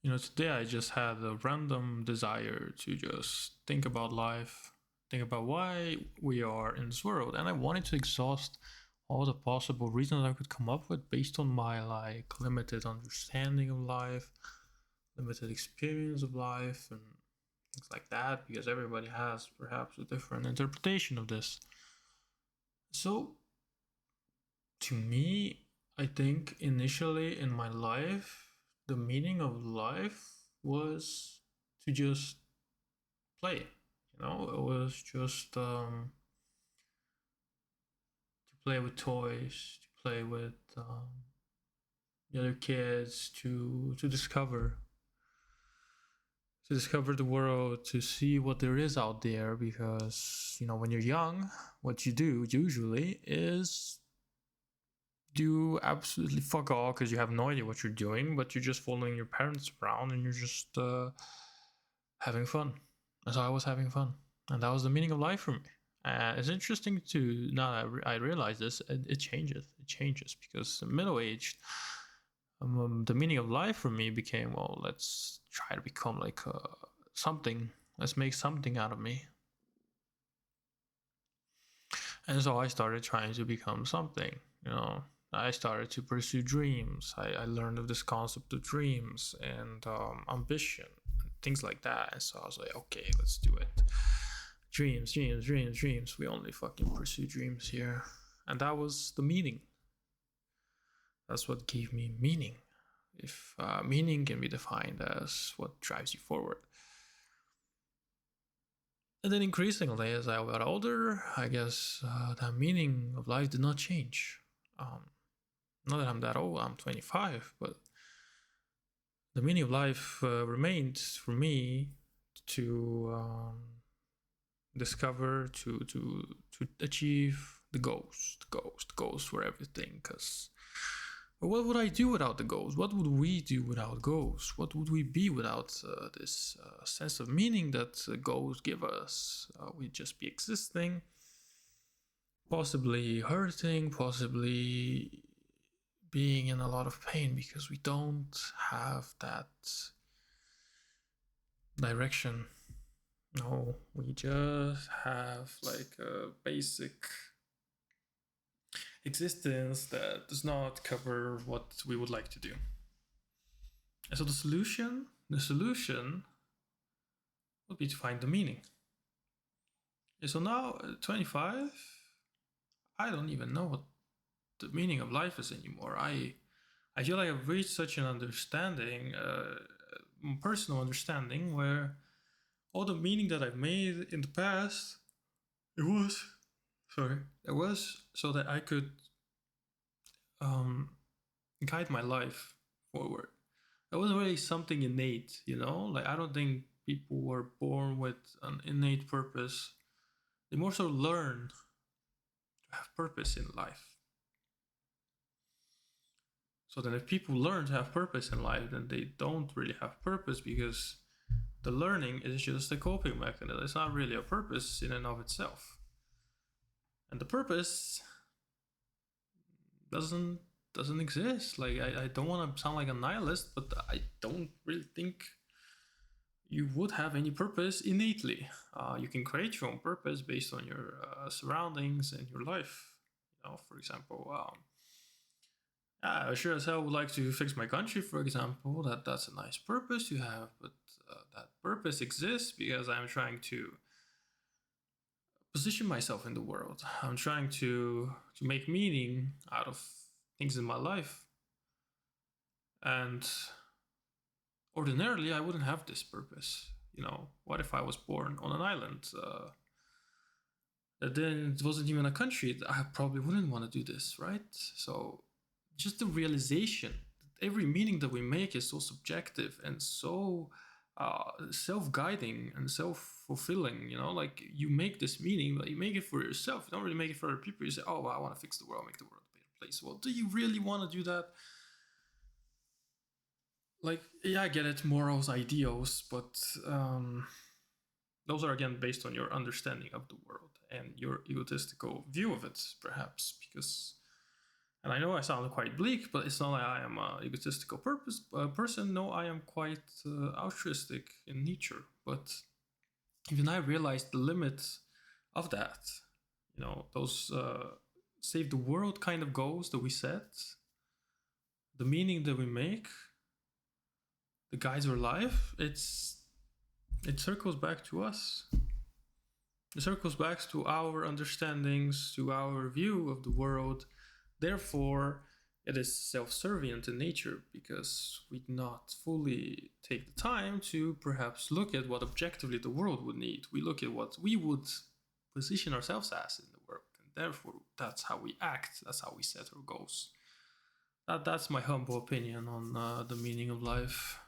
Today I just had a random desire to just think about life, think about why we are in this world, and I wanted to exhaust all the possible reasons I could come up with based on my limited understanding of life, limited experience of life, and things like that, because everybody has perhaps a different interpretation of this. So, to me, I think initially in my life, the meaning of life was to just play. It was just to play with toys, to play with the other kids, to discover the world, to see what there is out there. Because when you're young, what you do usually is do absolutely fuck all because you have no idea what you're doing, but you're just following your parents around and you're just having fun. And so I was having fun, and that was the meaning of life for me. It's interesting to now that I realize this, it changes. It changes because middle aged, the meaning of life for me became, well, let's try to become like something. Let's make something out of me. And so I started trying to become something. I started to pursue dreams. I learned of this concept of dreams and ambition, things like that. And so I was like, okay, let's do it. Dreams, dreams, dreams, dreams. We only fucking pursue dreams here. And that was the meaning. That's what gave me meaning. If meaning can be defined as what drives you forward. And then increasingly, as I got older, I guess that meaning of life did not change. Not that I'm that old, I'm 25, but the meaning of life remained for me to discover, to achieve the goals. The goals for everything. Because what would I do without the goals? What would we do without goals? What would we be without this sense of meaning that goals give us? We'd just be existing, possibly hurting, possibly being in a lot of pain because we don't have that direction. No, we just have like a basic existence that does not cover what we would like to do. And so the solution would be to find the meaning. And so now, 25, I don't even know what the meaning of life is anymore. I feel like I've reached such an understanding, personal understanding, where all the meaning that I've made in the past, it was so that I could guide my life forward. It wasn't really something innate, Like, I don't think people were born with an innate purpose. They more so learn to have purpose in life. So then if people learn to have purpose in life, then they don't really have purpose because the learning is just a coping mechanism. It's not really a purpose in and of itself. And the purpose doesn't exist. Like, I don't want to sound like a nihilist, but I don't really think you would have any purpose innately. You can create your own purpose based on your surroundings and your life. For example, I sure as hell would like to fix my country, for example. That's a nice purpose to have, but that purpose exists because I'm trying to position myself in the world. I'm trying to make meaning out of things in my life. And ordinarily, I wouldn't have this purpose. What if I was born on an island? Then it wasn't even a country. I probably wouldn't want to do this, right? So just the realization that every meaning that we make is so subjective and so self-guiding and self-fulfilling. Like, you make this meaning, but you make it for yourself. You don't really make it for other people. You say, oh, well, I want to fix the world, make the world a better place. Well, do you really want to do that? Like, yeah, I get it, morals, ideals, but those are again based on your understanding of the world and your egotistical view of it, perhaps, because And I know I sound quite bleak, but it's not like I am an egotistical person. No, I am quite altruistic in nature. But even I realized the limits of that. Those save the world kind of goals that we set, the meaning that we make, the guides our life. It circles back to us. It circles back to our understandings, to our view of the world. Therefore, it is self-servient in nature because we do not fully take the time to perhaps look at what objectively the world would need. We look at what we would position ourselves as in the world, and therefore that's how we act, that's how we set our goals. That's my humble opinion on the meaning of life.